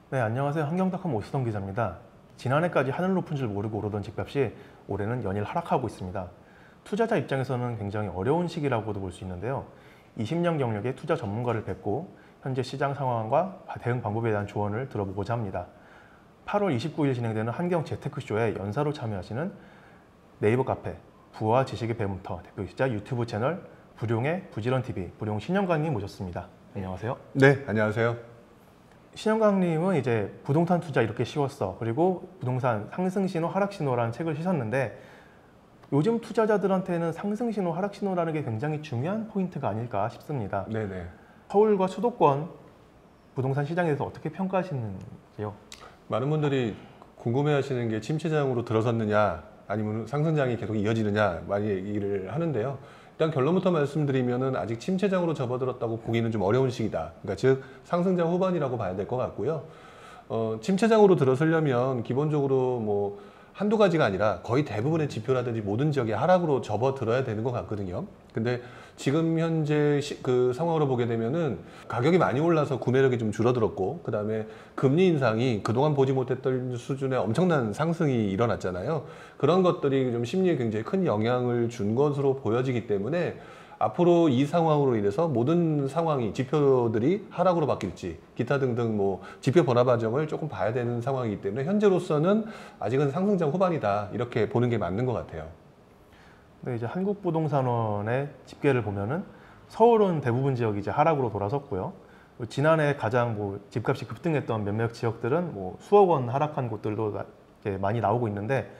네, 안녕하세요. 한경닷컴 오수동 기자입니다. 지난해까지 하늘 높은 줄 모르고 오르던 집값이 올해는 연일 하락하고 있습니다. 투자자 입장에서는 굉장히 어려운 시기라고도 볼 수 있는데요. 20년 경력의 투자 전문가를 뵙고 현재 시장 상황과 대응 방법에 대한 조언을 들어보고자 합니다. 8월 29일 진행되는 한경 재테크쇼에 연사로 참여하시는 네이버 카페 부와 지식의 배문터 대표이시자 유튜브 채널 부룡의 부지런TV 부룡 신영광님 모셨습니다. 안녕하세요. 네, 안녕하세요. 신영광님은 이제 부동산 투자 이렇게 쉬웠어. 그리고 부동산 상승신호, 하락신호라는 책을 쓰셨는데 요즘 투자자들한테는 상승신호, 하락신호라는 게 굉장히 중요한 포인트가 아닐까 싶습니다. 네네. 서울과 수도권 부동산 시장에 대해서 어떻게 평가하시는지요? 많은 분들이 궁금해하시는 게 침체장으로 들어섰느냐 아니면 상승장이 계속 이어지느냐 많이 얘기를 하는데요. 일단 결론부터 말씀드리면은 아직 침체장으로 접어들었다고 보기는 좀 어려운 시기다. 그러니까 즉 상승장 후반이라고 봐야 될 것 같고요. 침체장으로 들어서려면 기본적으로 뭐 한두 가지가 아니라 거의 대부분의 지표라든지 모든 지역이 하락으로 접어들어야 되는 것 같거든요. 근데 지금 현재 그 상황으로 보게 되면은 가격이 많이 올라서 구매력이 좀 줄어들었고, 그 다음에 금리 인상이 그동안 보지 못했던 수준의 엄청난 상승이 일어났잖아요. 그런 것들이 좀 심리에 굉장히 큰 영향을 준 것으로 보여지기 때문에 앞으로 이 상황으로 인해서 모든 상황이 지표들이 하락으로 바뀔지 기타 등등 뭐 지표 변화 과정을 조금 봐야 되는 상황이기 때문에 현재로서는 아직은 상승장 후반이다 이렇게 보는 게 맞는 것 같아요. 네, 이제 한국부동산원의 집계를 보면은 서울은 대부분 지역이 이제 하락으로 돌아섰고요. 지난해 가장 뭐 집값이 급등했던 몇몇 지역들은 뭐 수억 원 하락한 곳들도 이제 많이 나오고 있는데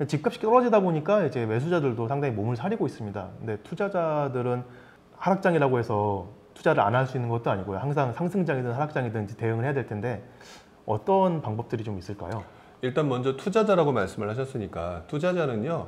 집값이 떨어지다 보니까 이제 매수자들도 상당히 몸을 사리고 있습니다. 근데 투자자들은 하락장이라고 해서 투자를 안 할 수 있는 것도 아니고요. 항상 상승장이든 하락장이든 대응을 해야 될 텐데 어떤 방법들이 좀 있을까요? 일단 먼저 투자자라고 말씀을 하셨으니까 투자자는요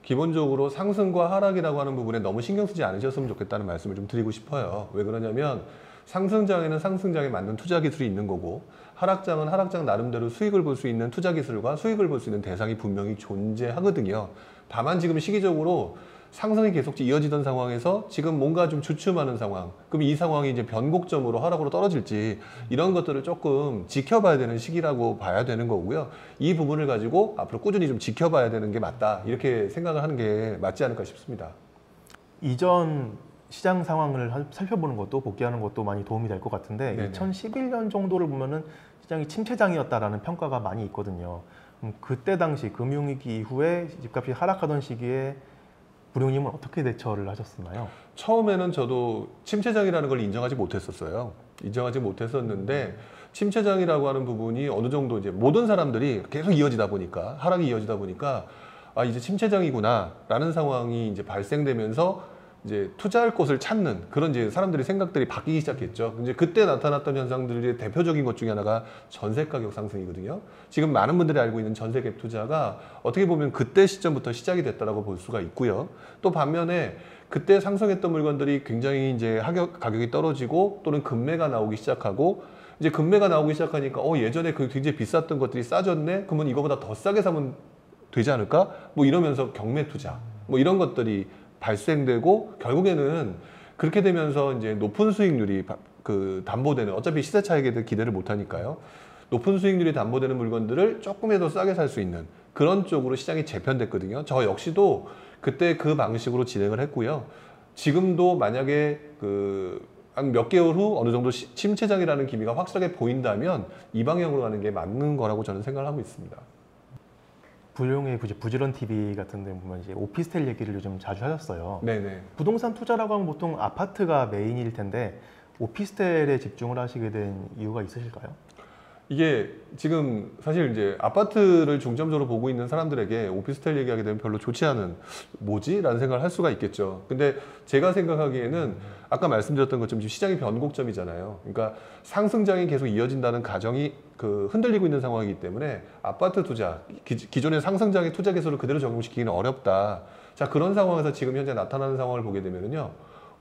기본적으로 상승과 하락이라고 하는 부분에 너무 신경 쓰지 않으셨으면 좋겠다는 말씀을 좀 드리고 싶어요. 왜 그러냐면 상승장에는 상승장에 맞는 투자 기술이 있는 거고 하락장은 하락장 나름대로 수익을 볼 수 있는 투자 기술과 수익을 볼 수 있는 대상이 분명히 존재하거든요. 다만 지금 시기적으로 상승이 계속 이어지던 상황에서 지금 뭔가 좀 주춤하는 상황, 그럼 이 상황이 이제 변곡점으로 하락으로 떨어질지 이런 것들을 조금 지켜봐야 되는 시기라고 봐야 되는 거고요. 이 부분을 가지고 앞으로 꾸준히 좀 지켜봐야 되는 게 맞다 이렇게 생각을 하는 게 맞지 않을까 싶습니다. 이전 시장 상황을 살펴보는 것도 복귀하는 것도 많이 도움이 될 것 같은데 네네. 2011년 정도를 보면은 시장이 침체장이었다라는 평가가 많이 있거든요. 그때 당시 금융위기 이후에 집값이 하락하던 시기에 부룡님은 어떻게 대처를 하셨나요? 처음에는 저도 침체장이라는 걸 인정하지 못했었어요. 인정하지 못했었는데 침체장이라고 하는 부분이 어느 정도 이제 모든 사람들이 계속 이어지다 보니까 하락이 이어지다 보니까 아 이제 침체장이구나 라는 상황이 이제 발생되면서 이제 투자할 곳을 찾는 그런 이제 사람들이 생각들이 바뀌기 시작했죠. 이제 그때 나타났던 현상들의 대표적인 것 중에 하나가 전세 가격 상승이거든요. 지금 많은 분들이 알고 있는 전세 갭 투자가 어떻게 보면 그때 시점부터 시작이 됐다라고 볼 수가 있고요. 또 반면에 그때 상승했던 물건들이 굉장히 이제 가격이 떨어지고 또는 급매가 나오기 시작하고 이제 급매가 나오기 시작하니까 예전에 그 굉장히 비쌌던 것들이 싸졌네? 그러면 이거보다 더 싸게 사면 되지 않을까? 뭐 이러면서 경매 투자 뭐 이런 것들이 발생되고 결국에는 그렇게 되면서 이제 높은 수익률이 담보되는 어차피 시세 차익에 기대를 못 하니까요. 높은 수익률이 담보되는 물건들을 조금이라도 싸게 살 수 있는 그런 쪽으로 시장이 재편됐거든요. 저 역시도 그때 그 방식으로 진행을 했고요. 지금도 만약에 한 몇 개월 후 어느 정도 침체장이라는 기미가 확실하게 보인다면 이 방향으로 가는 게 맞는 거라고 저는 생각을 하고 있습니다. 부룡의 부지런TV 같은 데 보면 이제 오피스텔 얘기를 요즘 자주 하셨어요. 네네. 부동산 투자라고 하면 보통 아파트가 메인일 텐데 오피스텔에 집중을 하시게 된 이유가 있으실까요? 이게 지금 사실 이제 아파트를 중점적으로 보고 있는 사람들에게 오피스텔 얘기하게 되면 별로 좋지 않은 뭐지? 라는 생각을 할 수가 있겠죠. 근데 제가 생각하기에는 아까 말씀드렸던 것처럼 지금 시장이 변곡점이잖아요. 그러니까 상승장이 계속 이어진다는 가정이 흔들리고 있는 상황이기 때문에 아파트 투자, 기존의 상승장의 투자 기술을 그대로 적용시키기는 어렵다. 자, 그런 상황에서 지금 현재 나타나는 상황을 보게 되면요.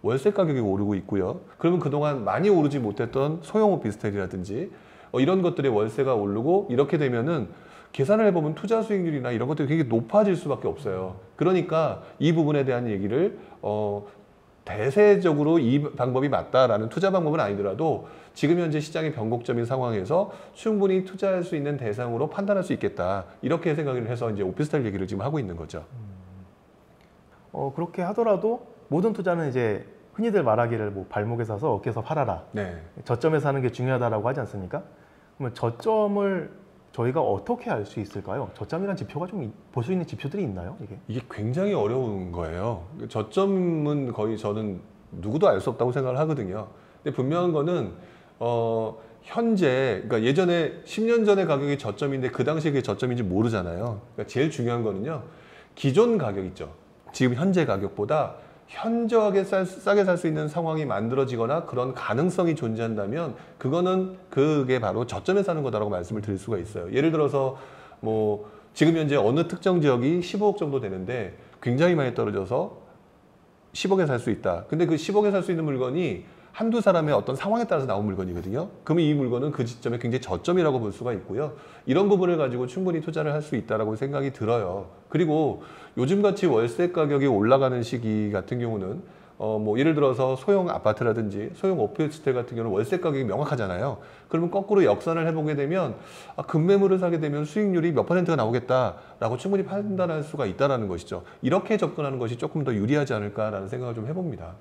월세 가격이 오르고 있고요. 그러면 그동안 많이 오르지 못했던 소형 오피스텔이라든지 이런 것들의 월세가 오르고 이렇게 되면은 계산을 해보면 투자 수익률이나 이런 것들이 굉장히 높아질 수밖에 없어요. 그러니까 이 부분에 대한 얘기를 대세적으로 이 방법이 맞다라는 투자 방법은 아니더라도 지금 현재 시장의 변곡점인 상황에서 충분히 투자할 수 있는 대상으로 판단할 수 있겠다. 이렇게 생각을 해서 이제 오피스텔 얘기를 지금 하고 있는 거죠. 그렇게 하더라도 모든 투자는 이제 흔히들 말하기를 뭐 발목에 사서 어깨에서 팔아라. 네. 저점에 사는 게 중요하다라고 하지 않습니까? 그러면 저점을 저희가 어떻게 알 수 있을까요? 저점이라는 지표가 좀 볼 수 있는 지표들이 있나요? 이게 굉장히 어려운 거예요. 저점은 거의 저는 누구도 알 수 없다고 생각을 하거든요. 근데 분명한 거는 현재, 그러니까 예전에 10년 전의 가격이 저점인데 그 당시에 그게 저점인지 모르잖아요. 그러니까 제일 중요한 거는요, 기존 가격 있죠. 지금 현재 가격보다 현저하게 싸게 살 수 있는 상황이 만들어지거나 그런 가능성이 존재한다면 그게 바로 저점에 사는 거다라고 말씀을 드릴 수가 있어요. 예를 들어서 뭐 지금 현재 어느 특정 지역이 15억 정도 되는데 굉장히 많이 떨어져서 10억에 살 수 있다. 근데 그 10억에 살 수 있는 물건이 한두 사람의 어떤 상황에 따라서 나온 물건이거든요. 그러면 이 물건은 그 시점에 굉장히 저점이라고 볼 수가 있고요. 이런 부분을 가지고 충분히 투자를 할 수 있다라고 생각이 들어요. 그리고 요즘같이 월세 가격이 올라가는 시기 같은 경우는 뭐 예를 들어서 소형 아파트라든지 소형 오피스텔 같은 경우는 월세 가격이 명확하잖아요. 그러면 거꾸로 역산을 해보게 되면 급매물을 사게 되면 수익률이 몇 %가 나오겠다라고 충분히 판단할 수가 있다는 것이죠. 이렇게 접근하는 것이 조금 더 유리하지 않을까라는 생각을 좀 해봅니다.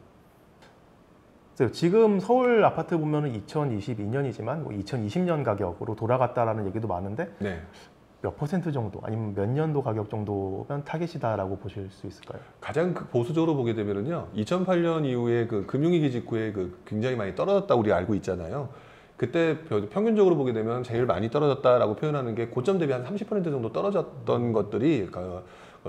지금 서울 아파트 보면은 2022년이지만 뭐 2020년 가격으로 돌아갔다라는 얘기도 많은데 네. 몇 % 정도 아니면 몇 년도 가격 정도면 타겟이다라고 보실 수 있을까요? 가장 보수적으로 보게 되면은요, 2008년 이후에 그 금융위기 직후에 굉장히 많이 떨어졌다고 우리 알고 있잖아요. 그때 평균적으로 보게 되면 제일 많이 떨어졌다라고 표현하는 게 고점 대비 한 30% 정도 떨어졌던 것들이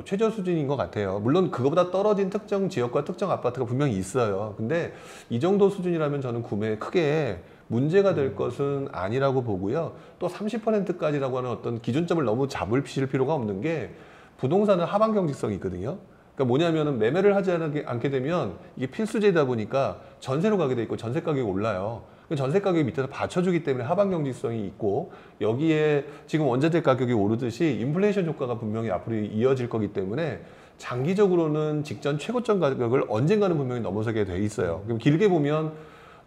최저 수준인 것 같아요. 물론 그거보다 떨어진 특정 지역과 특정 아파트가 분명히 있어요. 근데 이 정도 수준이라면 저는 구매에 크게 문제가 될 것은 아니라고 보고요. 또 30%까지라고 하는 어떤 기준점을 너무 잡으실 필요가 없는 게 부동산은 하방 경직성이 있거든요. 그러니까 뭐냐면은 매매를 하지 않게 되면 이게 필수제다 보니까 전세로 가게 돼 있고 전세 가격이 올라요. 전세 가격이 밑에서 받쳐주기 때문에 하방 경직성이 있고, 여기에 지금 원자재 가격이 오르듯이 인플레이션 효과가 분명히 앞으로 이어질 거기 때문에 장기적으로는 직전 최고점 가격을 언젠가는 분명히 넘어서게 돼 있어요. 그럼 길게 보면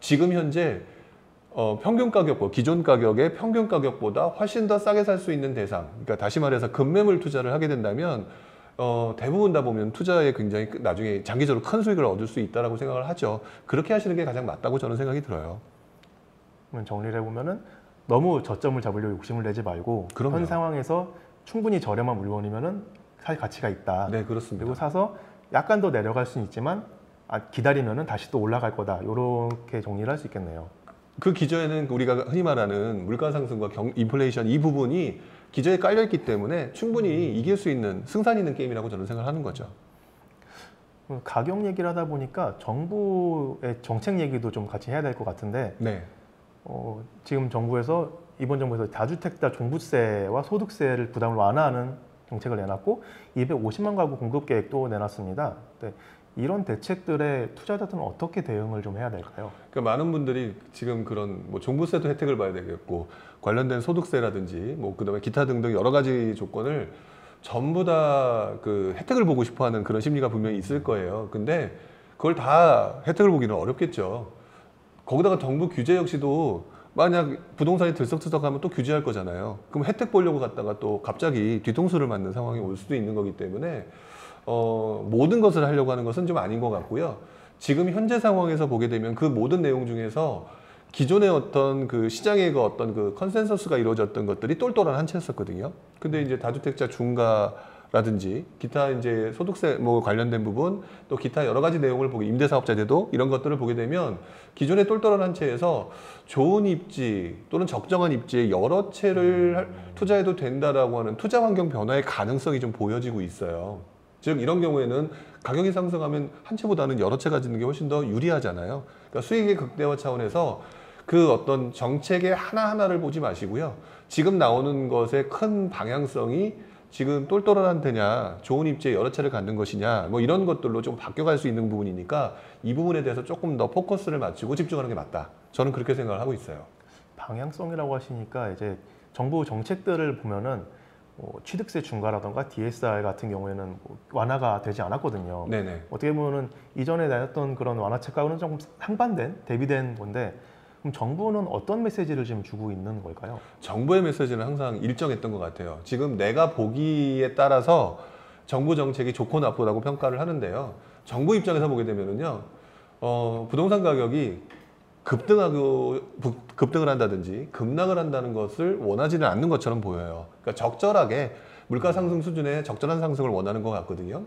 지금 현재 평균 가격과 기존 가격의 평균 가격보다 훨씬 더 싸게 살 수 있는 대상, 그러니까 다시 말해서 급매물 투자를 하게 된다면 대부분 다 보면 투자에 굉장히 나중에 장기적으로 큰 수익을 얻을 수 있다라고 생각을 하죠. 그렇게 하시는 게 가장 맞다고 저는 생각이 들어요. 정리를 해보면은 너무 저점을 잡으려고 욕심을 내지 말고 그럼요. 현 상황에서 충분히 저렴한 물건이면은 살 가치가 있다. 네, 그렇습니다. 그리고 사서 약간 더 내려갈 수는 있지만 기다리면은 다시 또 올라갈 거다. 이렇게 정리를 할 수 있겠네요. 그 기저에는 우리가 흔히 말하는 물가 상승과 인플레이션 이 부분이 기저에 깔려있기 때문에 충분히 이길 수 있는 승산 있는 게임이라고 저는 생각하는 거죠. 가격 얘기를 하다 보니까 정부의 정책 얘기도 좀 같이 해야 될 것 같은데 네. 지금 이번 정부에서 다주택자 종부세와 소득세를 부담을 완화하는 정책을 내놨고 250만 가구 공급 계획도 내놨습니다. 네, 이런 대책들에 투자자들은 어떻게 대응을 좀 해야 될까요? 그러니까 많은 분들이 지금 그런 뭐 종부세도 혜택을 봐야 되겠고 관련된 소득세라든지 뭐 그다음에 기타 등등 여러 가지 조건을 전부 다 그 혜택을 보고 싶어하는 그런 심리가 분명히 있을 거예요. 근데 그걸 다 혜택을 보기는 어렵겠죠. 거기다가 정부 규제 역시도 만약 부동산이 들썩들썩하면 또 규제할 거잖아요. 그럼 혜택 보려고 갔다가 또 갑자기 뒤통수를 맞는 상황이 올 수도 있는 거기 때문에 모든 것을 하려고 하는 것은 좀 아닌 것 같고요. 지금 현재 상황에서 보게 되면 그 모든 내용 중에서 기존의 어떤 그 시장의 그 어떤 그 컨센서스가 이루어졌던 것들이 똘똘한 한 채였었거든요. 근데 이제 다주택자 중과라든지 기타 이제 소득세 뭐 관련된 부분 또 기타 여러 가지 내용을 보게 임대사업자제도 이런 것들을 보게 되면 기존의 똘똘한 한 채에서 좋은 입지 또는 적정한 입지에 여러 채를 투자해도 된다라고 하는 투자 환경 변화의 가능성이 좀 보여지고 있어요. 즉 이런 경우에는 가격이 상승하면 한 채보다는 여러 채 가지는 게 훨씬 더 유리하잖아요. 그러니까 수익의 극대화 차원에서 그 어떤 정책의 하나하나를 보지 마시고요. 지금 나오는 것의 큰 방향성이 지금 똘똘한 데냐, 좋은 입지에 여러 채를 갖는 것이냐, 뭐 이런 것들로 좀 바뀌어갈 수 있는 부분이니까 이 부분에 대해서 조금 더 포커스를 맞추고 집중하는 게 맞다. 저는 그렇게 생각을 하고 있어요. 방향성이라고 하시니까 이제 정부 정책들을 보면은 취득세 중과라던가 DSR 같은 경우에는 완화가 되지 않았거든요. 네네. 어떻게 보면은 이전에 내놨던 그런 완화책하고는 조금 상반된, 대비된 건데 그럼 정부는 어떤 메시지를 지금 주고 있는 걸까요? 정부의 메시지는 항상 일정했던 것 같아요. 지금 내가 보기에 따라서 정부 정책이 좋고 나쁘다고 평가를 하는데요. 정부 입장에서 보게 되면은요, 부동산 가격이 급등을 한다든지 급락을 한다는 것을 원하지는 않는 것처럼 보여요. 그러니까 적절하게 물가 상승 수준의 적절한 상승을 원하는 것 같거든요.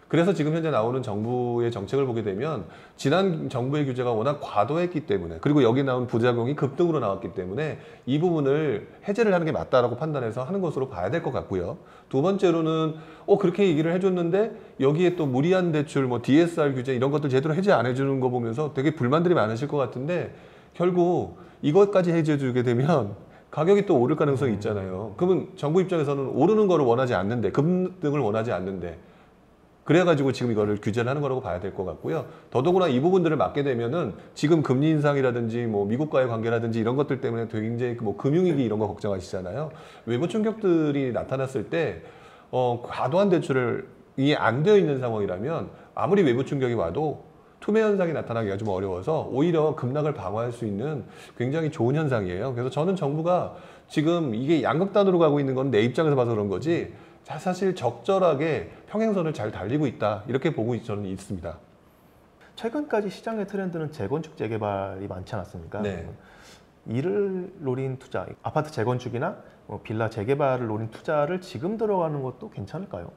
그래서 지금 현재 나오는 정부의 정책을 보게 되면 지난 정부의 규제가 워낙 과도했기 때문에, 그리고 여기 나온 부작용이 급등으로 나왔기 때문에 이 부분을 해제를 하는 게 맞다라고 판단해서 하는 것으로 봐야 될 것 같고요. 두 번째로는 그렇게 얘기를 해줬는데 여기에 또 무리한 대출, 뭐 DSR 규제 이런 것들 제대로 해제 안 해주는 거 보면서 되게 불만들이 많으실 것 같은데, 결국 이것까지 해제해주게 되면 가격이 또 오를 가능성이 있잖아요. 그러면 정부 입장에서는 오르는 거를 원하지 않는데, 급등을 원하지 않는데, 그래가지고 지금 이거를 규제를 하는 거라고 봐야 될 것 같고요. 더더구나 이 부분들을 막게 되면은 지금 금리 인상이라든지 뭐 미국과의 관계라든지 이런 것들 때문에 되게 굉장히 뭐 금융위기 이런 거 걱정하시잖아요. 외부 충격들이 나타났을 때 과도한 대출이 안 되어 있는 상황이라면 아무리 외부 충격이 와도 투매 현상이 나타나기가 좀 어려워서 오히려 급락을 방어할 수 있는 굉장히 좋은 현상이에요. 그래서 저는 정부가 지금 이게 양극단으로 가고 있는 건 내 입장에서 봐서 그런 거지, 사실 적절하게 평행선을 잘 달리고 있다, 이렇게 보고 저는 있습니다. 최근까지 시장의 트렌드는 재건축 재개발이 많지 않았습니까? 네. 이를 노린 투자, 아파트 재건축이나 빌라 재개발을 노린 투자를 지금 들어가는 것도 괜찮을까요?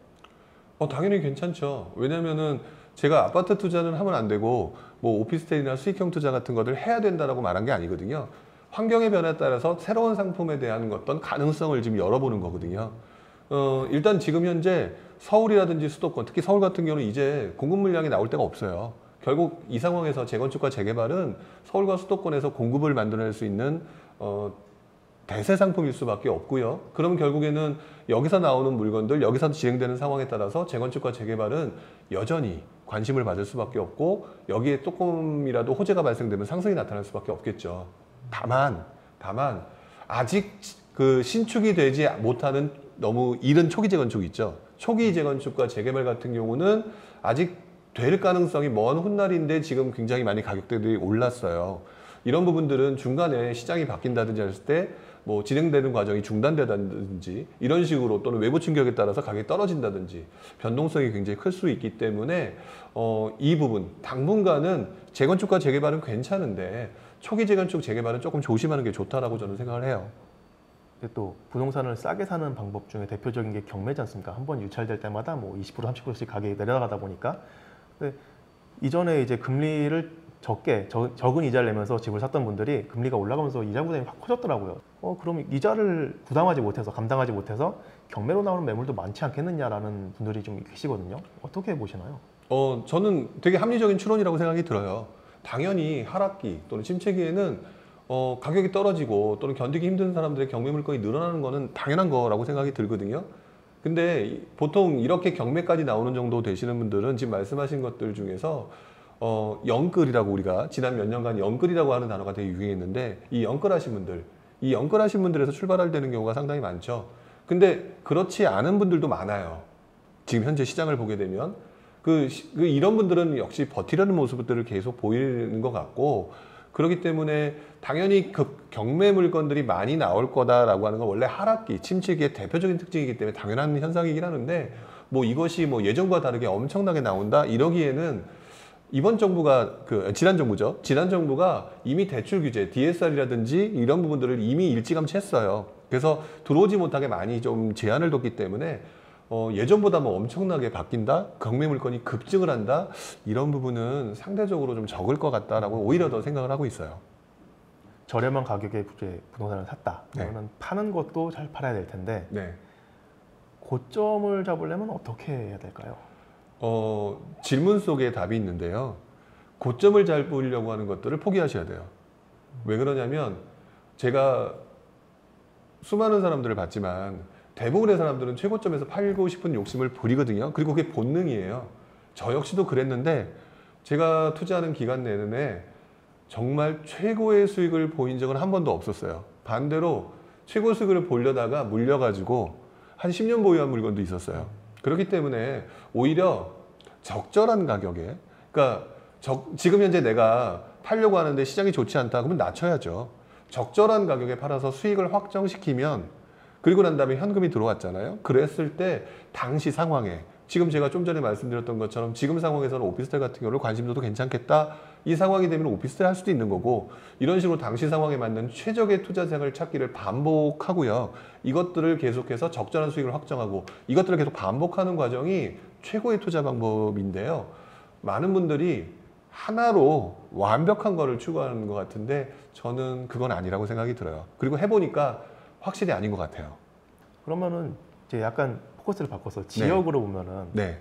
당연히 괜찮죠. 왜냐면은 제가 아파트 투자는 하면 안 되고 뭐 오피스텔이나 수익형 투자 같은 것들 해야 된다라고 말한 게 아니거든요. 환경의 변화에 따라서 새로운 상품에 대한 어떤 가능성을 지금 열어보는 거거든요. 일단 지금 현재 서울이라든지 수도권, 특히 서울 같은 경우는 이제 공급 물량이 나올 데가 없어요. 결국 이 상황에서 재건축과 재개발은 서울과 수도권에서 공급을 만들어낼 수 있는 대세 상품일 수밖에 없고요. 그럼 결국에는 여기서 나오는 물건들, 여기서 진행되는 상황에 따라서 재건축과 재개발은 여전히 관심을 받을 수밖에 없고, 여기에 조금이라도 호재가 발생되면 상승이 나타날 수밖에 없겠죠. 다만 아직 그 신축이 되지 못하는 너무 이른 초기 재건축 있죠. 초기 재건축과 재개발 같은 경우는 아직 될 가능성이 먼 훗날인데 지금 굉장히 많이 가격대들이 올랐어요. 이런 부분들은 중간에 시장이 바뀐다든지 했을 때 뭐 진행되는 과정이 중단되다든지 이런 식으로, 또는 외부 충격에 따라서 가격이 떨어진다든지 변동성이 굉장히 클 수 있기 때문에 이 부분 당분간은 재건축과 재개발은 괜찮은데 초기 재건축 재개발은 조금 조심하는 게 좋다라고 저는 생각을 해요. 근데 또 부동산을 싸게 사는 방법 중에 대표적인 게 경매지 않습니까? 한번 유찰될 때마다 뭐 20% 30%씩 가격이 내려가다 보니까, 근데 이전에 이제 금리를 적은 이자를 내면서 집을 샀던 분들이 금리가 올라가면서 이자 부담이 확 커졌더라고요. 그럼 이자를 부담하지 못해서, 감당하지 못해서 경매로 나오는 매물도 많지 않겠느냐라는 분들이 좀 계시거든요. 어떻게 보시나요? 저는 되게 합리적인 추론이라고 생각이 들어요. 당연히 하락기 또는 침체기에는 가격이 떨어지고 또는 견디기 힘든 사람들의 경매 물건이 늘어나는 거는 당연한 거라고 생각이 들거든요. 근데 보통 이렇게 경매까지 나오는 정도 되시는 분들은 지금 말씀하신 것들 중에서 영끌이라고, 우리가 지난 몇 년간 영끌이라고 하는 단어가 되게 유행했는데, 이 영끌하신 분들에서 출발할 되는 경우가 상당히 많죠. 근데 그렇지 않은 분들도 많아요. 지금 현재 시장을 보게 되면 이런 분들은 역시 버티려는 모습들을 계속 보이는 것 같고, 그렇기 때문에 당연히 경매 물건들이 많이 나올 거다라고 하는 건 원래 하락기, 침체기의 대표적인 특징이기 때문에 당연한 현상이긴 하는데, 뭐 이것이 뭐 예전과 다르게 엄청나게 나온다 이러기에는 이번 정부가 지난 정부죠. 지난 정부가 이미 대출 규제, DSR이라든지 이런 부분들을 이미 일찌감치 했어요. 그래서 들어오지 못하게 많이 좀 제한을 뒀기 때문에 예전보다 뭐 엄청나게 바뀐다, 경매 물건이 급증을 한다, 이런 부분은 상대적으로 좀 적을 것 같다라고 오히려 더 생각을 하고 있어요. 저렴한 가격에 이제 부동산을 샀다. 네. 그러면 파는 것도 잘 팔아야 될 텐데 네. 고점을 잡으려면 어떻게 해야 될까요? 질문 속에 답이 있는데요. 고점을 잘 보려고 하는 것들을 포기하셔야 돼요. 왜 그러냐면, 제가 수많은 사람들을 봤지만 대부분의 사람들은 최고점에서 팔고 싶은 욕심을 부리거든요. 그리고 그게 본능이에요. 저 역시도 그랬는데, 제가 투자하는 기간 내내 정말 최고의 수익을 보인 적은 한 번도 없었어요. 반대로 최고 수익을 보려다가 물려가지고 한 10년 보유한 물건도 있었어요. 그렇기 때문에 오히려 적절한 가격에, 그러니까 지금 현재 내가 팔려고 하는데 시장이 좋지 않다 그러면 낮춰야죠. 적절한 가격에 팔아서 수익을 확정시키면, 그리고 난 다음에 현금이 들어왔잖아요. 그랬을 때 당시 상황에, 지금 제가 좀 전에 말씀드렸던 것처럼 지금 상황에서는 오피스텔 같은 경우를 관심도도 괜찮겠다, 이 상황이 되면 오피스텔 할 수도 있는 거고, 이런 식으로 당시 상황에 맞는 최적의 투자생을 찾기를 반복하고요. 이것들을 계속해서 적절한 수익을 확정하고, 이것들을 계속 반복하는 과정이 최고의 투자 방법인데요. 많은 분들이 하나로 완벽한 거를 추구하는 것 같은데 저는 그건 아니라고 생각이 들어요. 그리고 해보니까 확실히 아닌 것 같아요. 그러면은 이제 약간 포커스를 바꿔서 지역으로 보면은 네.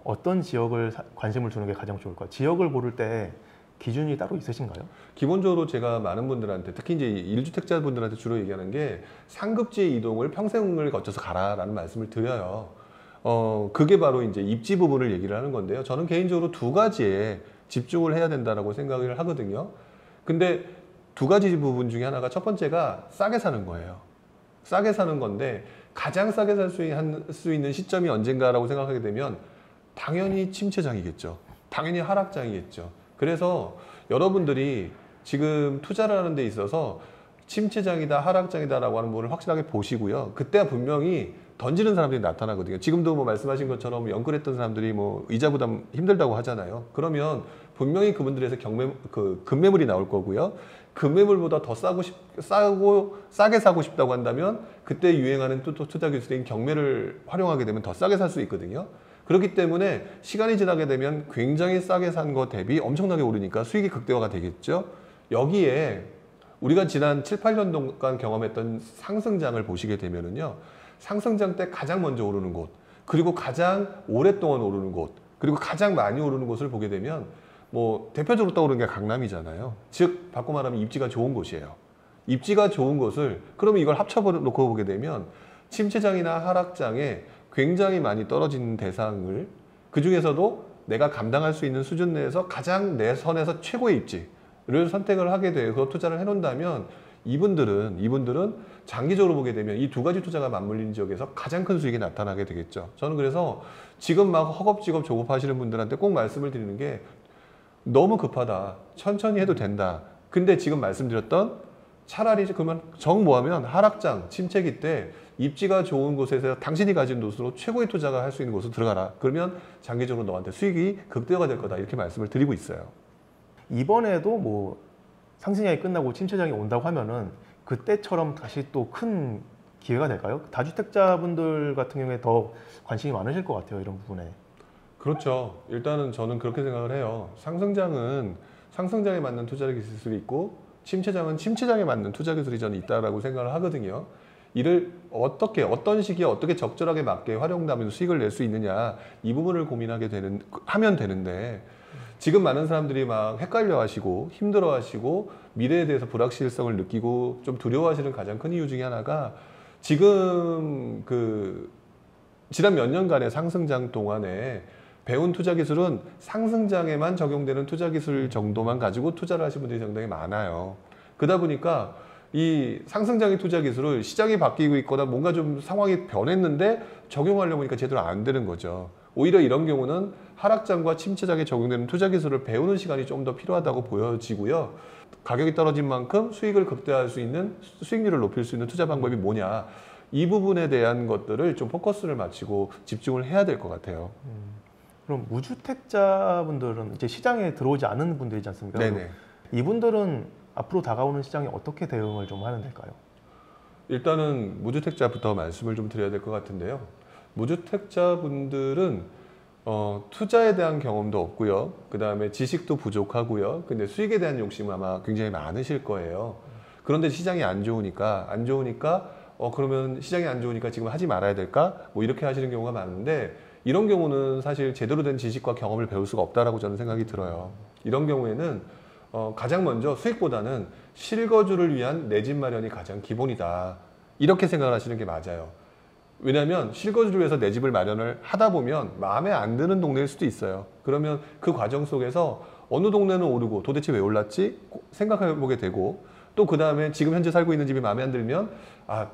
어떤 지역을 관심을 두는 게 가장 좋을까요? 지역을 고를 때 기준이 따로 있으신가요? 기본적으로 제가 많은 분들한테, 특히 이제 1주택자 분들한테 주로 얘기하는 게 상급지의 이동을 평생을 거쳐서 가라라는 말씀을 드려요. 그게 바로 이제 입지 부분을 얘기를 하는 건데요. 저는 개인적으로 두 가지에 집중을 해야 된다라고 생각을 하거든요. 근데 두 가지 부분 중에 하나가, 첫 번째가 싸게 사는 거예요. 싸게 사는 건데, 가장 싸게 살 수 있는 시점이 언젠가라고 생각하게 되면 당연히 침체장이겠죠. 당연히 하락장이겠죠. 그래서 여러분들이 지금 투자를 하는 데 있어서 침체장이다, 하락장이다라고 하는 부분을 확실하게 보시고요. 그때가 분명히 던지는 사람들이 나타나거든요. 지금도 뭐 말씀하신 것처럼 연끌했던 사람들이 뭐 이자 부담 힘들다고 하잖아요. 그러면 분명히 그분들에서 급매물이 나올 거고요. 급매물보다 더 싸게 사고 싶다고 한다면 그때 유행하는 또 투자 기술인 경매를 활용하게 되면 더 싸게 살 수 있거든요. 그렇기 때문에 시간이 지나게 되면 굉장히 싸게 산 거 대비 엄청나게 오르니까 수익이 극대화가 되겠죠. 여기에 우리가 지난 7, 8년 동안 경험했던 상승장을 보시게 되면은요. 상승장 때 가장 먼저 오르는 곳, 그리고 가장 오랫동안 오르는 곳, 그리고 가장 많이 오르는 곳을 보게 되면 뭐 대표적으로 떠오르는 게 강남이잖아요. 즉 바꿔 말하면 입지가 좋은 곳이에요. 입지가 좋은 곳을, 그러면 이걸 합쳐놓고 보게 되면 침체장이나 하락장에 굉장히 많이 떨어진 대상을, 그 중에서도 내가 감당할 수 있는 수준 내에서 가장 내 선에서 최고의 입지를 선택을 하게 되고 투자를 해놓는다면 이분들은 장기적으로 보게 되면 이 두 가지 투자가 맞물리는 지역에서 가장 큰 수익이 나타나게 되겠죠. 저는 그래서 지금 막 허겁지겁 조급하시는 분들한테 꼭 말씀을 드리는 게, 너무 급하다, 천천히 해도 된다. 근데 지금 말씀드렸던 차라리 그러면 정모하면 하락장, 침체기 때 입지가 좋은 곳에서 당신이 가진 돈으로 최고의 투자가 할 수 있는 곳으로 들어가라. 그러면 장기적으로 너한테 수익이 극대화가 될 거다. 이렇게 말씀을 드리고 있어요. 이번에도 뭐 상승장이 끝나고 침체장이 온다고 하면은 그때처럼 다시 또 큰 기회가 될까요? 다주택자분들 같은 경우에 더 관심이 많으실 것 같아요, 이런 부분에. 그렇죠. 일단은 저는 그렇게 생각을 해요. 상승장은 상승장에 맞는 투자 기술이 있고, 침체장은 침체장에 맞는 투자 기술이 저는 있다라고 생각을 하거든요. 이를 어떤 시기에 어떻게 적절하게 맞게 활용하면 수익을 낼 수 있느냐, 이 부분을 하면 되는데, 지금 많은 사람들이 막 헷갈려 하시고 힘들어 하시고 미래에 대해서 불확실성을 느끼고 좀 두려워하시는 가장 큰 이유 중에 하나가, 지금 지난 몇 년간의 상승장 동안에 배운 투자 기술은 상승장에만 적용되는 투자 기술 정도만 가지고 투자를 하시는 분들이 상당히 많아요. 그러다 보니까 이 상승장의 투자 기술을 시장이 바뀌고 있거나 뭔가 좀 상황이 변했는데 적용하려고 하니까 제대로 안 되는 거죠. 오히려 이런 경우는 하락장과 침체장에 적용되는 투자 기술을 배우는 시간이 좀 더 필요하다고 보여지고요. 가격이 떨어진 만큼 수익을 극대화할 수 있는, 수익률을 높일 수 있는 투자 방법이 뭐냐, 이 부분에 대한 것들을 좀 포커스를 맞추고 집중을 해야 될 것 같아요. 그럼 무주택자분들은 이제 시장에 들어오지 않은 분들이지 않습니까? 네네. 이분들은 앞으로 다가오는 시장에 어떻게 대응을 좀 하면 될까요? 일단은 무주택자부터 말씀을 좀 드려야 될 것 같은데요. 무주택자분들은 투자에 대한 경험도 없고요. 그 다음에 지식도 부족하고요. 근데 수익에 대한 욕심은 아마 굉장히 많으실 거예요. 그런데 시장이 안 좋으니까 그러면 시장이 안 좋으니까 지금 하지 말아야 될까? 뭐 이렇게 하시는 경우가 많은데, 이런 경우는 사실 제대로 된 지식과 경험을 배울 수가 없다라고 저는 생각이 들어요. 이런 경우에는 가장 먼저 수익보다는 실거주를 위한 내 집 마련이 가장 기본이다, 이렇게 생각을 하시는 게 맞아요. 왜냐하면 실거주를 위해서 내 집을 마련을 하다 보면 마음에 안 드는 동네일 수도 있어요. 그러면 그 과정 속에서 어느 동네는 오르고 도대체 왜 올랐지 생각해 보게 되고, 또 그 다음에 지금 현재 살고 있는 집이 마음에 안 들면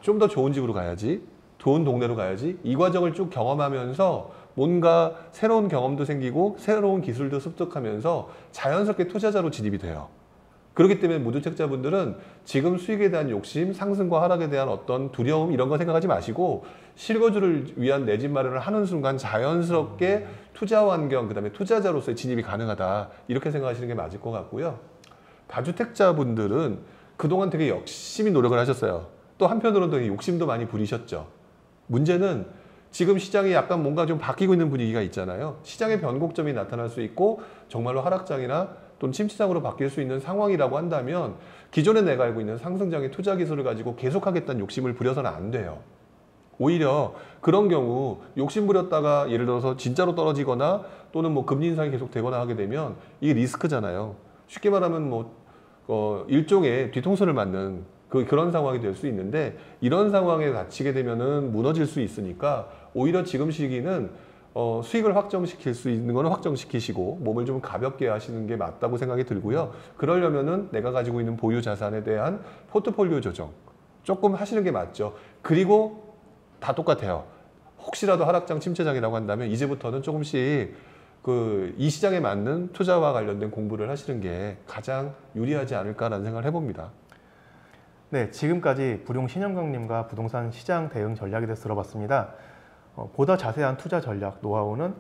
좀 더 좋은 집으로 가야지, 좋은 동네로 가야지. 이 과정을 쭉 경험하면서 뭔가 새로운 경험도 생기고 새로운 기술도 습득하면서 자연스럽게 투자자로 진입이 돼요. 그렇기 때문에 무주택자분들은 지금 수익에 대한 욕심, 상승과 하락에 대한 어떤 두려움 이런 거 생각하지 마시고 실거주를 위한 내 집 마련을 하는 순간 자연스럽게 투자 환경, 그다음에 투자자로서의 진입이 가능하다. 이렇게 생각하시는 게 맞을 것 같고요. 다주택자분들은 그동안 되게 열심히 노력을 하셨어요. 또 한편으로는 되게 욕심도 많이 부리셨죠. 문제는 지금 시장이 약간 뭔가 좀 바뀌고 있는 분위기가 있잖아요. 시장의 변곡점이 나타날 수 있고 정말로 하락장이나 또는 침체장으로 바뀔 수 있는 상황이라고 한다면 기존에 내가 알고 있는 상승장의 투자 기술을 가지고 계속하겠다는 욕심을 부려서는 안 돼요. 오히려 그런 경우 욕심 부렸다가 예를 들어서 진짜로 떨어지거나 또는 뭐 금리 인상이 계속 되거나 하게 되면 이게 리스크잖아요. 쉽게 말하면 일종의 뒤통수를 맞는 그런 상황이 될 수 있는데 이런 상황에 닥치게 되면은 무너질 수 있으니까 오히려 지금 시기는 수익을 확정시킬 수 있는 거는 확정시키시고 몸을 좀 가볍게 하시는 게 맞다고 생각이 들고요. 그러려면은 내가 가지고 있는 보유 자산에 대한 포트폴리오 조정 조금 하시는 게 맞죠. 그리고 다 똑같아요. 혹시라도 하락장 침체장이라고 한다면 이제부터는 조금씩 이 시장에 맞는 투자와 관련된 공부를 하시는 게 가장 유리하지 않을까라는 생각을 해봅니다. 네, 지금까지 부룡 신영광님과 부동산 시장 대응 전략에 대해서 들어봤습니다. 보다 자세한 투자 전략 노하우는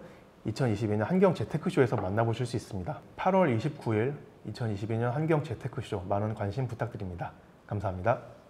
2022년 한경재테크쇼에서 만나보실 수 있습니다. 8월 29일 2022년 한경재테크쇼 많은 관심 부탁드립니다. 감사합니다.